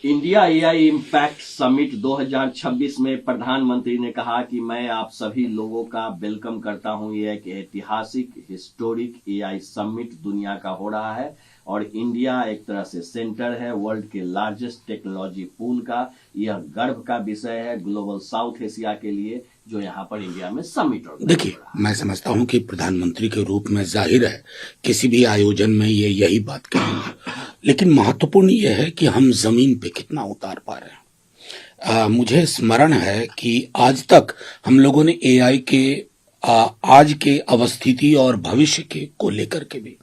India AI impact summit 2026 में प्रधानमंत्री ने कहा कि मैं आप सभी लोगों का वेलकम करता हूं। यह एक ऐतिहासिक हिस्टोरिक एआई समिट दुनिया का हो रहा है और इंडिया एक तरह से सेंटर है वर्ल्ड के लार्जेस्ट टेक्नोलॉजी पूल का। यह गर्व का विषय है ग्लोबल साउथ एशिया के लिए जो यहाँ पर इंडिया में समिट हो। देखिए, मैं समझता हूँ कि प्रधानमंत्री के रूप में जाहिर है किसी भी आयोजन में ये यही बात करेंगे, लेकिन महत्वपूर्ण यह है कि हम जमीन पे कितना उतार पा रहे हैं। मुझे स्मरण है कि आज तक हम लोगों ने एआई के आज के अवस्थिति और भविष्य के को लेकर के भी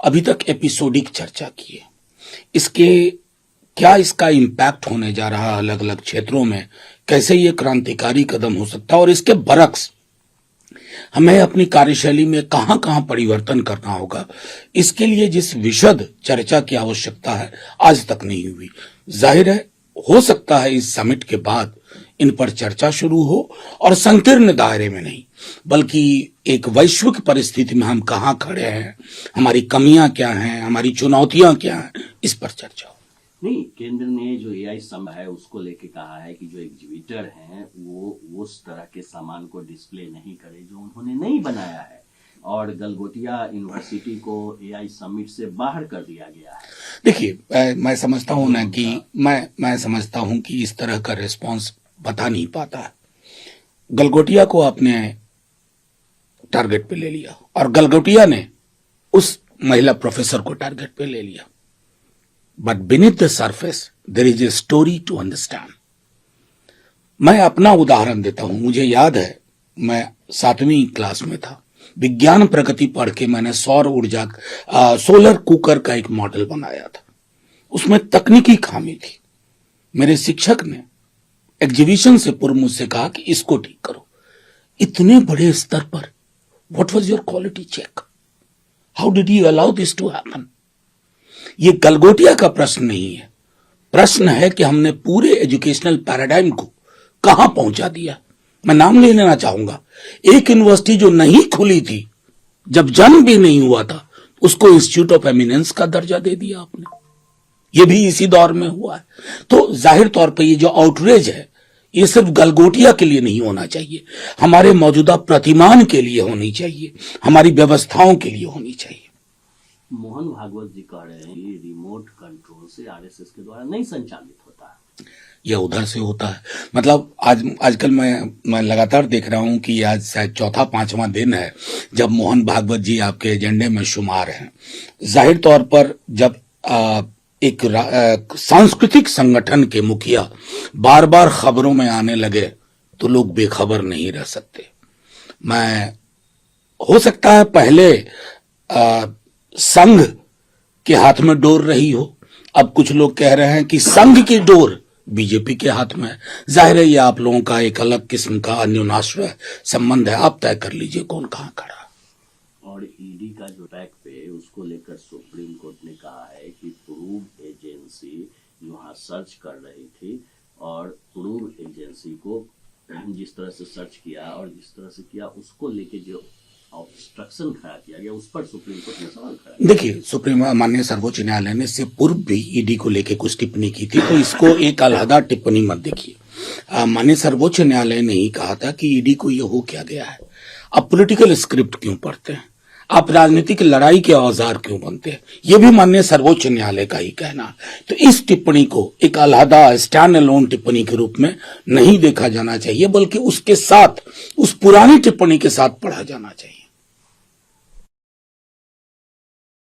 अभी तक एपिसोडिक चर्चा की है। इसका इम्पैक्ट होने जा रहा है अलग अलग क्षेत्रों में, कैसे ये क्रांतिकारी कदम हो सकता है और इसके बरक्स हमें अपनी कार्यशैली में कहां कहां परिवर्तन करना होगा, इसके लिए जिस विशद चर्चा की आवश्यकता है आज तक नहीं हुई। जाहिर है हो सकता है इस समिट के बाद इन पर चर्चा शुरू हो और संकीर्ण दायरे में नहीं बल्कि एक वैश्विक परिस्थिति में हम कहां खड़े हैं, हमारी कमियां क्या हैं, हमारी चुनौतियां क्या हैं, इस पर चर्चा हो। नहीं, केंद्र ने जो एआई समिट है उसको लेके कहा है कि जो एग्जीबिटर हैं वो उस तरह के सामान को डिस्प्ले नहीं करे जो उन्होंने नहीं बनाया है और गलगोटिया यूनिवर्सिटी को एआई समिट से बाहर कर दिया गया है। देखिए, मैं समझता हूं ना कि मैं समझता हूं कि इस तरह का रिस्पांस बता नहीं पाता है। गलगोटिया को आपने टारगेट पे ले लिया और गलगोटिया ने उस महिला प्रोफेसर को टारगेट पे ले लिया, but beneath the surface there is a story to understand. मैं अपना उदाहरण देता हूं। मुझे याद है मैं 7वीं क्लास में था, विज्ञान प्रगति पढ़ के मैंने सौर ऊर्जा सोलर कुकर का एक मॉडल बनाया था। उसमें तकनीकी खामी थी। मेरे शिक्षक ने एग्जीबिशन से पूर्व मुझसे कहा कि इसको ठीक करो। इतने बड़े स्तर पर what was your quality check? How did you allow this to happen? ये गलगोटिया का प्रश्न नहीं है। प्रश्न है कि हमने पूरे एजुकेशनल पैराडाइम को कहां पहुंचा दिया। मैं नाम ले लेना चाहूंगा। एक यूनिवर्सिटी जो नहीं खुली थी, जब जन्म भी नहीं हुआ था, उसको इंस्टीट्यूट ऑफ एमिनेंस का दर्जा दे दिया आपने। ये भी इसी दौर में हुआ है। तो जाहिर तौर पे ये जो आउटरेज है ये सिर्फ गलगोटिया के लिए नहीं होना चाहिए, हमारे मौजूदा प्रतिमान के लिए होनी चाहिए, हमारी व्यवस्थाओं के लिए होनी चाहिए। मोहन भागवत जी कह रहे हैं कि रिमोट कंट्रोल से आरएसएस के द्वारा नहीं संचालित होता है, यह उधर से होता है। मतलब आजकल मैं लगातार देख रहा हूं कि आज शायद 4-5वां दिन है जब मोहन भागवत जी आपके एजेंडे में शुमार हैं। जाहिर तौर पर जब एक सांस्कृतिक संगठन के मुखिया बार बार खबरों में आने लगे तो लोग बेखबर नहीं रह सकते। हो सकता है पहले संघ के हाथ में डोर रही हो, अब कुछ लोग कह रहे हैं कि संघ की डोर बीजेपी के हाथ में है। जाहिर है ये आप लोगों का एक अलग किस्म का अन्योन्याश्रय संबंध है। आप तय कर लीजिए कौन कहां खड़ा। और ईडी का जो टैग पे उसको लेकर सुप्रीम कोर्ट ने कहा है कि प्रूव एजेंसी वहां सर्च कर रही थी और प्रूव एजेंसी को जिस तरह से सर्च किया और जिस तरह से किया उसको लेके जो ऑब्स्ट्रक्शन खड़ा किया गया उस पर सुप्रीम कोर्ट ने सवाल खड़ा किया। देखिए, माननीय सर्वोच्च न्यायालय ने इससे पूर्व भी ईडी को लेके कुछ टिप्पणी की थी, तो इसको एक अलहदा टिप्पणी मत देखिए। माननीय सर्वोच्च न्यायालय ने ही कहा था कि ईडी को ये हो क्या गया है, आप पॉलिटिकल स्क्रिप्ट क्यों पढ़ते हैं, आप राजनीतिक लड़ाई के औजार क्यों बनते हैं, ये भी माननीय सर्वोच्च न्यायालय का ही कहना है। तो इस टिप्पणी को एक अलहदा स्टैंड अलोन टिप्पणी के रूप में नहीं देखा जाना चाहिए, बल्कि उसके साथ उस पुरानी टिप्पणी के साथ पढ़ा जाना चाहिए।